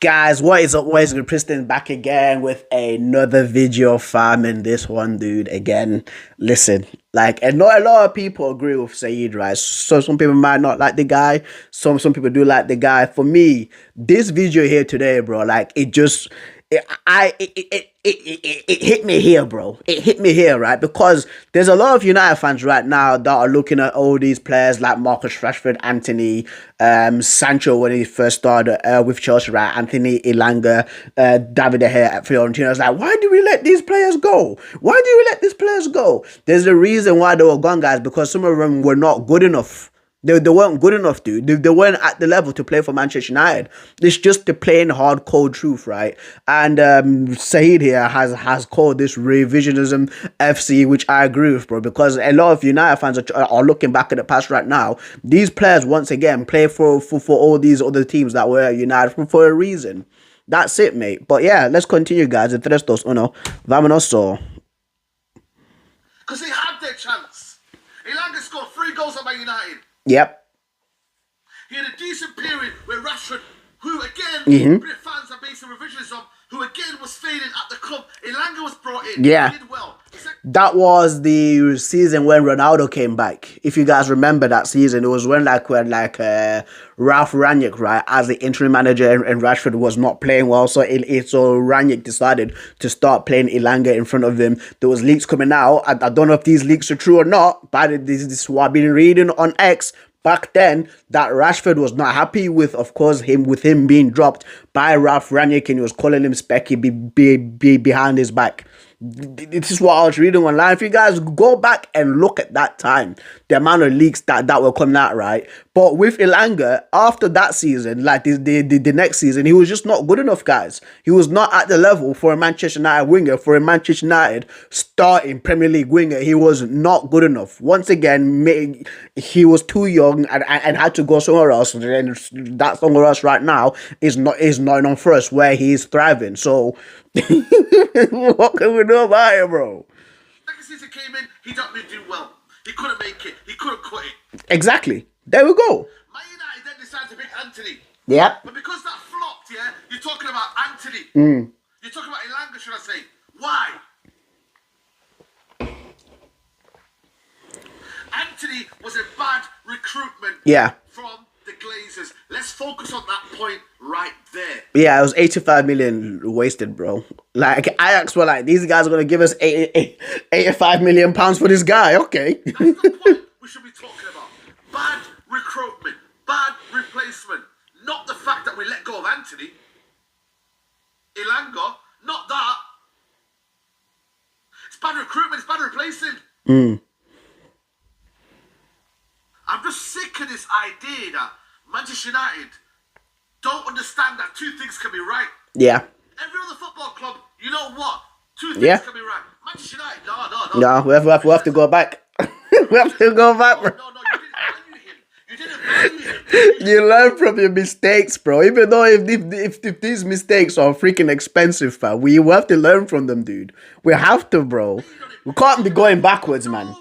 Guys, what is up? What is good? Preston back again with another video farming this one, dude. Again, listen, like, and not a lot of people agree with Saeed, right? So some people might not like the guy, some people do like the guy. For me, this video here today, bro, like it just it hit me here, bro. It hit me here, right? Because there's a lot of United fans right now that are looking at all these players like Marcus Rashford, Antony, Sancho when he first started with Chelsea, right? Antony, Elanga, David De Gea at Fiorentina. It's like, why do we let these players go? Why do we let these players go? There's a reason why they were gone, guys, because some of them were not good enough. They weren't good enough, dude. They weren't at the level to play for Manchester United. It's just the plain hard cold truth, right? And Saeed here has called this revisionism FC, which I agree with, bro, because a lot of United fans are looking back at the past right now. These players, once again, play for all these other teams that were at United for a reason. That's it, mate. But yeah, let's continue, guys. Entre estos, uno, vámonos. Because they had their chance. Elanga scored 3 goals at Man United. Yep. He had a decent period where Rashford, who again, Brit fans are based on revisionism, who again was fading at the club. Elanga was brought in. Yeah. He did well. That was the season when Ronaldo came back. If you guys remember that season, it was when Ralph Rangnick, right, as the interim manager, and Rashford was not playing well. So Rangnick decided to start playing Elanga in front of him. There was leaks coming out. I don't know if these leaks are true or not, but this is what I've been reading on X. Back then, that Rashford was not happy with, of course, him being dropped by Ralph Rangnick, and he was calling him Specky behind his back. This is what I was reading online. If you guys go back and look at that time, the amount of leaks that were coming out, right? But with Elanga, after that season, like the next season, he was just not good enough, guys. He was not at the level for a Manchester United winger, for a Manchester United starting Premier League winger. He was not good enough. Once again, he was too young and had to go somewhere else. And that somewhere else right now is not enough for us, where he's thriving. So what can we do about it, bro? Second season came in, he didn't do well. He couldn't make it. He couldn't cut it. Exactly. There we go. Man United then decided to pick Antony. Yeah. But because that flopped, yeah, you're talking about Antony. You're talking about Elanga, should I say. Why? Antony was a bad recruitment from the Glazers. Let's focus on that point right there. Yeah, it was 85 million wasted, bro. Like, Ajax were like, these guys are going to give us 85 million pounds for this guy. Okay. That's the point we should be talking about. Bad recruitment, bad replacement. Not the fact that we let go of Antony. Elanga, not that. It's bad recruitment, it's bad replacing. I'm just sick of this idea that Manchester United don't understand that 2 things can be right. Yeah. Every other football club, you know what? 2 things can be right. Manchester United, no. No, we have to go back. We have to go back, bro. No, you didn't value him. You didn't value him. You learn from your mistakes, bro. Even though if these mistakes are freaking expensive, fam, we have to learn from them, dude. We have to, bro. We can't be going backwards, man.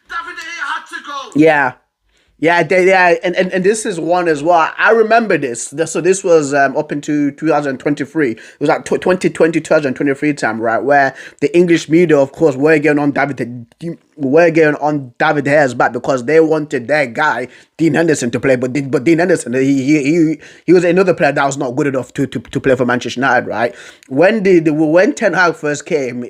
David De Gea had to go. Yeah. Yeah, and this is one as well. I remember this. So this was up into 2023. It was like 2020, 2023 time, right? Where the English media, of course, were getting on David De Gea's back because they wanted their guy Dean Henderson to play, but Dean Henderson he was another player that was not good enough to play for Manchester United, right? When Ten Hag first came,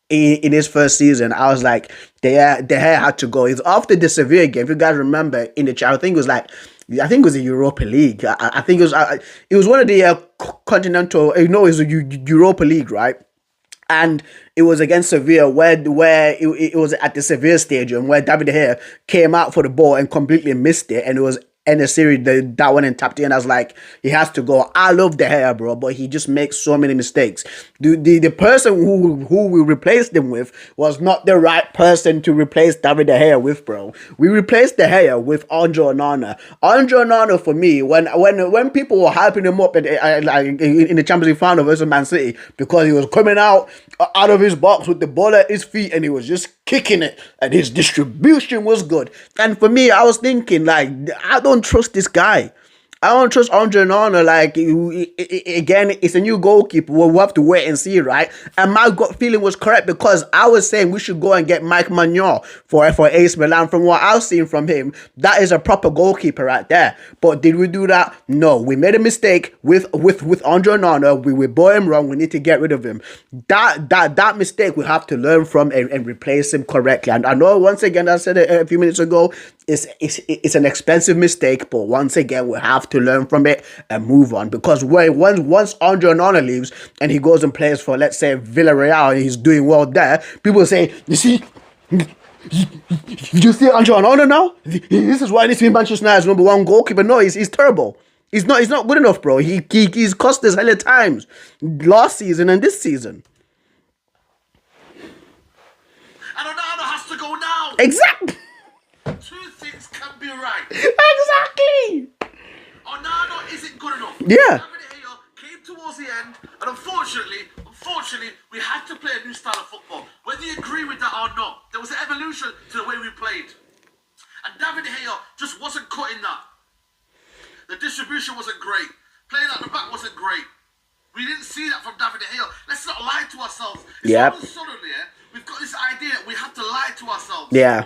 in his first season, I was like, De Gea had to go. It's after the Sevilla game. If you guys remember, in the chat, I think it was the Europa League. I think it was one of the continental. It was a Europa League, right? And it was against Sevilla, where it was at the Sevilla stadium where David De Gea came out for the ball and completely missed it, and it was in a series that one and tapped in. I was like, he has to go. I love De Gea, bro, but he just makes so many mistakes. The person who we replaced him with was not the right person to replace David De Gea with, bro. We replaced De Gea with Andre Onana. Andre Onana, for me, when people were hyping him up in the Champions League final versus Man City because he was coming out of his box with the ball at his feet and he was just kicking it, and his distribution was good. And for me, I was thinking, like, I don't trust this guy. I don't trust Andre Nana. Like again, it's a new goalkeeper. We'll have to wait and see, right? And my gut feeling was correct because I was saying we should go and get Mike Magnon for AC Milan. From what I've seen from him, that is a proper goalkeeper right there. But did we do that? No, we made a mistake with Andre Nana. We bought him wrong. We need to get rid of him. That mistake we have to learn from and replace him correctly. And I know once again, I said it a few minutes ago, it's an expensive mistake, but once again we have to learn from it and move on, because once Andre Onana leaves and he goes and plays for, let's say, Villarreal, and he's doing well there, people say, you see Andre Onana now? This is why he needs to be Manchester United's #1 goalkeeper. No, he's terrible. He's not good enough, bro. He's cost us hella times last season and this season. And Onana has to go now. Exactly. Two things can be right. Exactly. Onana isn't good enough. Yeah. David De Gea came towards the end, and unfortunately, we had to play a new style of football. Whether you agree with that or not, there was an evolution to the way we played. And David De Gea just wasn't cutting that. The distribution wasn't great. Playing at the back wasn't great. We didn't see that from David De Gea. Let's not lie to ourselves. Yep. All of a sudden, we've got this idea that we have to lie to ourselves. Yeah.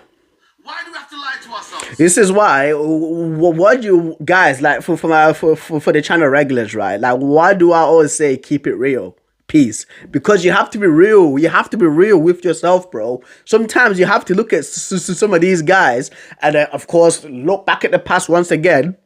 Why do we have to lie to ourselves? This is why. What do you guys like for the channel regulars, right? Like, why do I always say keep it real? Peace. Because you have to be real. You have to be real with yourself, bro. Sometimes you have to look at some of these guys and, of course, look back at the past once again.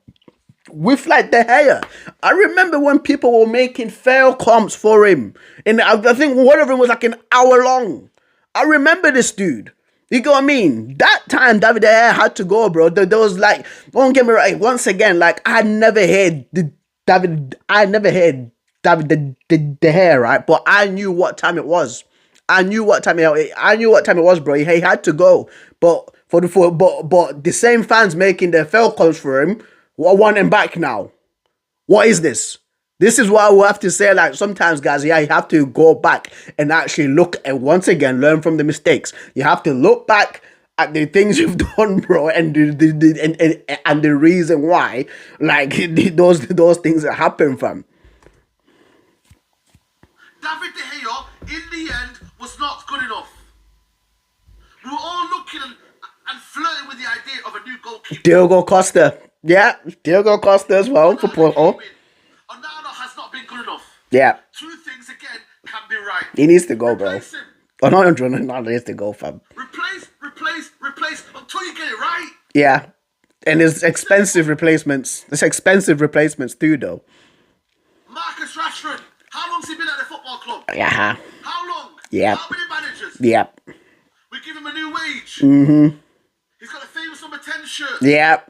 With like De Gea, I remember when people were making fail comps for him, and I think one of them was like an hour long. I remember this dude. You get what I mean? That time David De Gea had to go, bro. There was like, don't get me right. Once again, like I never heard David De Gea, right? But I knew what time it was. I knew what time it was, bro. He had to go. But but the same fans making their fail comps for him, I want him back now. What is this? This is why we have to say, like, sometimes, guys, yeah, you have to go back and actually look and once again learn from the mistakes. You have to look back at the things you've done, bro, and the reason why, like, those things that happen from. David De Gea, in the end, was not good enough. We were all looking and flirting with the idea of a new goalkeeper. Diogo Costa. Yeah, Diogo Costa as well. Onana has not been good enough. Yeah. Two things again can be right. He needs to go, bro. Replace him. Onana needs to go, fam. Replace until you get it right. Yeah. And there's expensive replacements. There's expensive replacements too, though. Marcus Rashford. How long's he been at the football club? Yeah. How long? Yeah. How many managers? Yeah. We give him a new wage. Mm-hmm. He's got a famous number 10 shirt. Yeah.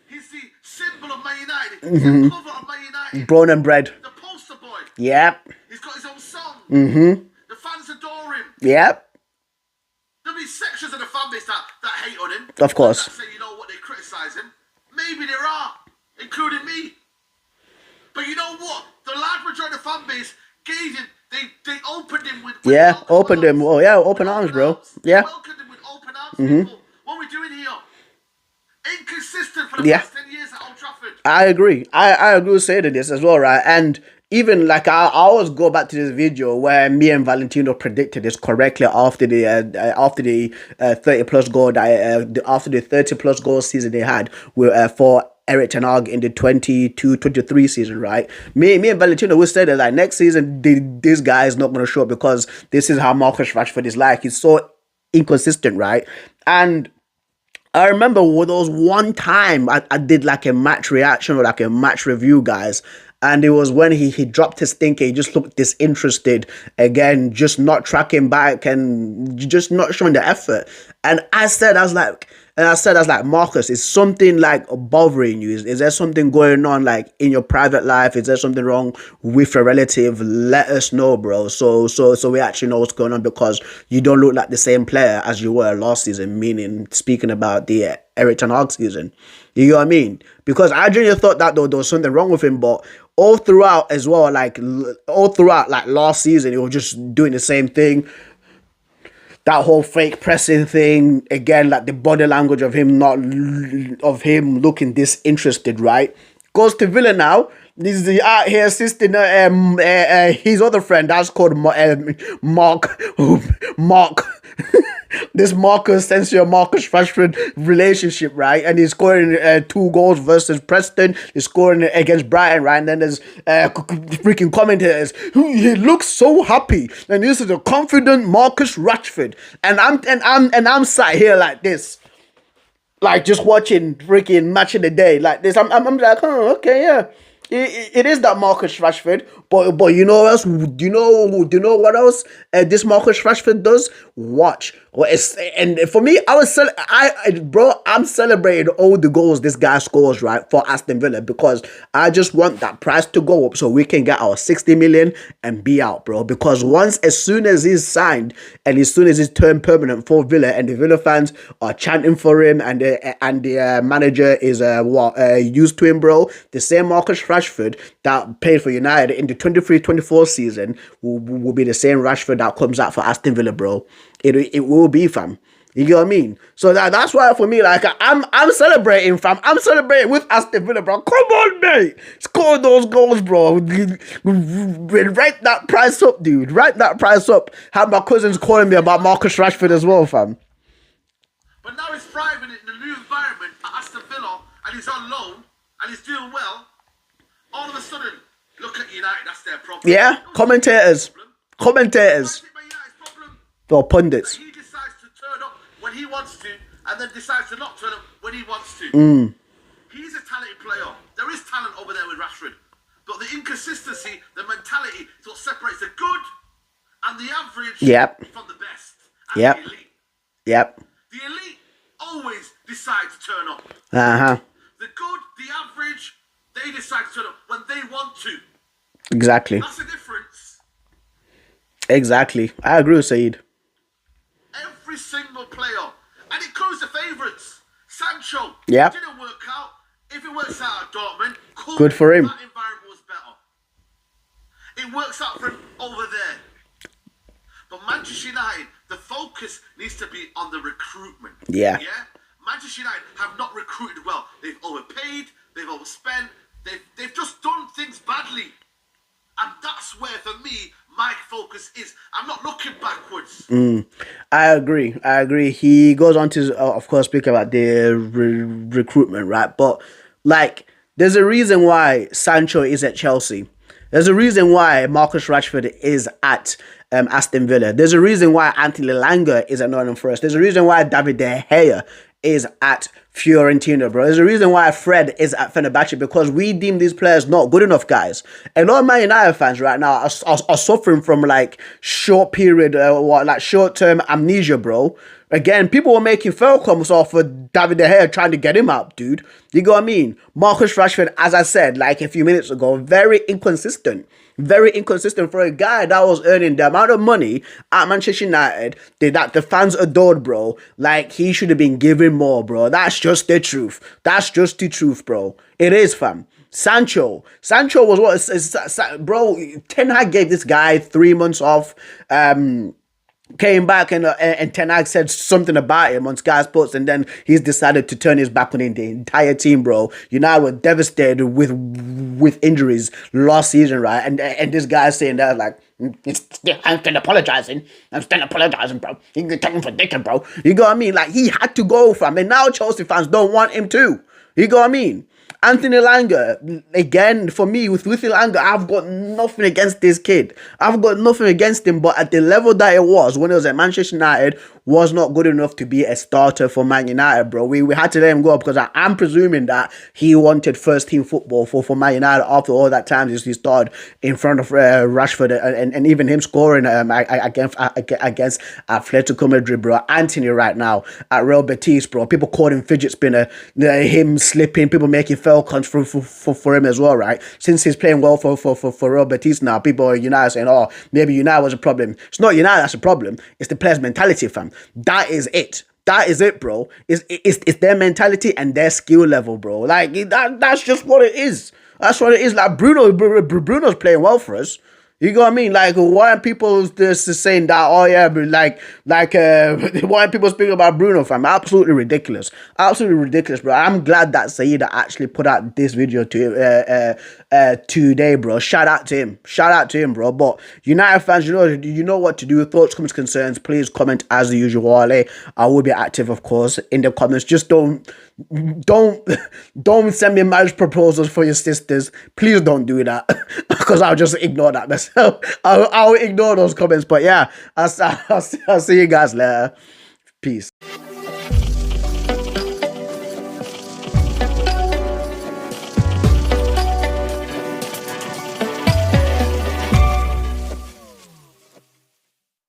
He's the symbol of Man United. He's the cover of Man United. Born and bred. The poster boy. Yep. He's got his own song. Mm-hmm. The fans adore him. Yep. There'll be sections of the fan base that hate on him. Of course. That say, you know what, they criticise him. Maybe there are, including me. But you know what? The large majority of the fan base gave him, they opened him with opened him. Oh yeah, open arms, bro. Yeah. Welcomed him with open arms, people. What are we doing here? Inconsistent for the past 10 years at Old Trafford. I agree. I agree with saying this as well, right? And even like I always go back to this video where me and Valentino predicted this correctly after the 30+ goal after the 30+ goal season they had for Eric Ten Hag in the 22-23 season, right? Me and Valentino we said that like next season this guy is not going to show up because this is how Marcus Rashford is like. He's so inconsistent, right? And I remember there was one time I did like a match reaction or like a match review, guys. And it was when he dropped his thinker. He just looked disinterested. Again, just not tracking back and just not showing the effort. And I said, Marcus, is something like bothering you? Is there something going on like in your private life? Is there something wrong with a relative? Let us know, bro. So we actually know what's going on, because you don't look like the same player as you were last season, meaning speaking about the Eric Ten Hag season. You know what I mean? Because I genuinely thought that there was something wrong with him, but all throughout as well, like last season, he was just doing the same thing. That whole fake pressing thing, again, like the body language of him looking disinterested, right? Goes to Villa now. He's out here assisting his other friend that's called Mark. Mark. This Marcus Sancho Marcus Rashford relationship, right? And he's scoring 2 goals versus Preston. He's scoring against Brighton, right? And then there's freaking commentators who he looks so happy. And this is a confident Marcus Rashford. And I'm sat here like this. Like just watching freaking match of the day like this. I'm like, oh, okay, yeah. It is that Marcus Rashford, but you know what else? Do you know what else this Marcus Rashford does? Watch. And for me, I'm celebrating all the goals this guy scores, right, for Aston Villa, because I just want that price to go up so we can get our 60 million and be out, bro. Because as soon as he's signed and as soon as he's turned permanent for Villa and the Villa fans are chanting for him and the manager is used to him, bro, the same Marcus Rashford that played for United in the 23-24 season will be the same Rashford that comes out for Aston Villa, bro. It will be, fam. You get what I mean? So that's why for me, like, I'm celebrating, fam. I'm celebrating with Aston Villa, bro. Come on, mate. Score those goals, bro. Write that price up, dude. Write that price up. Have my cousins calling me about Marcus Rashford as well, fam. But now he's thriving in the new environment at Aston Villa, and he's on loan, and he's doing well. All of a sudden, look at United, that's their problem. Yeah, commentators. Or pundits. He decides to turn up when he wants to, and then decides to not turn up when he wants to. He's a talented player. There is talent over there with Rashford. But the inconsistency, the mentality, is what separates the good and the average from the best. And the elite. The elite always decide to turn up. The good, the average, they decide to turn up when they want to. Exactly. That's the difference. Exactly. I agree with Saeed. Every single player. And it comes to favourites. Sancho. Yep. Didn't work out. If it works out at Dortmund, cool. Good for him. That environment was better. It works out for him over there. But Manchester United, the focus needs to be on the recruitment. Yeah. Manchester United have not recruited well. They've overpaid. They've overspent. They've just done things badly. And that's where, for me, my focus is. I'm not looking backwards. I agree. He goes on to, of course, speak about the recruitment, right? But, like, there's a reason why Sancho is at Chelsea. There's a reason why Marcus Rashford is at Aston Villa. There's a reason why Antony Elanga is at Nottingham Forest. There's a reason why David De Gea is at Fiorentina, bro. There's a reason why Fred is at Fenerbahce, because we deem these players not good enough, guys. A lot of Man United fans right now are suffering from like short-term amnesia, bro. Again, people were making fail comments off for David De Gea trying to get him up, dude. You know what I mean? Marcus Rashford, as I said like a few minutes ago, very inconsistent. Very inconsistent for a guy that was earning the amount of money at Manchester United that the fans adored, bro. Like, he should have been given more, bro. That's just the truth. That's just the truth, bro. It is, fam. Sancho was what, bro, Ten Hag gave this guy 3 months off, came back and Ten Hag said something about him on Sky Sports, and then he's decided to turn his back on the entire team, bro. United were devastated with injuries last season, right? And this guy's saying that like, I'm still apologizing, bro. You can take him for dickhead, bro. You know what I mean? Like, he had to go, fam, and now Chelsea fans don't want him to. You know what I mean? Antony Elanga, again, for me, with Elanga, I've got nothing against this kid. I've got nothing against him, but at the level that it was, when it was at Manchester United, was not good enough to be a starter for Man United, bro. We had to let him go because I'm presuming that he wanted first-team football for Man United after all that time he started in front of Rashford and even him scoring against Atletico Madrid, bro. Antony right now at Real Betis, bro. People called him fidget spinner, him slipping, people making fail cons for him as well, right? Since he's playing well for Real Betis now, people are United saying, oh, maybe United was a problem. It's not United that's a problem. It's the player's mentality, fam. That is it. That is it, bro. It's their mentality and their skill level, bro. Like, that's just what it is. That's what it is. Like, Bruno's playing well for us. You know what I mean? Like, why are people just saying that? Oh yeah, but why are people speaking about Bruno, fam? Absolutely ridiculous, absolutely ridiculous, bro. I'm glad that Saida actually put out this video today, bro. Shout out to him, bro. But United fans, you know what to do. Thoughts, comments, concerns, please comment as the usual. I will be active, of course, in the comments. Just don't send me marriage proposals for your sisters. Please don't do that because I'll just ignore that myself. I'll ignore those comments. But yeah, I'll see you guys later. Peace.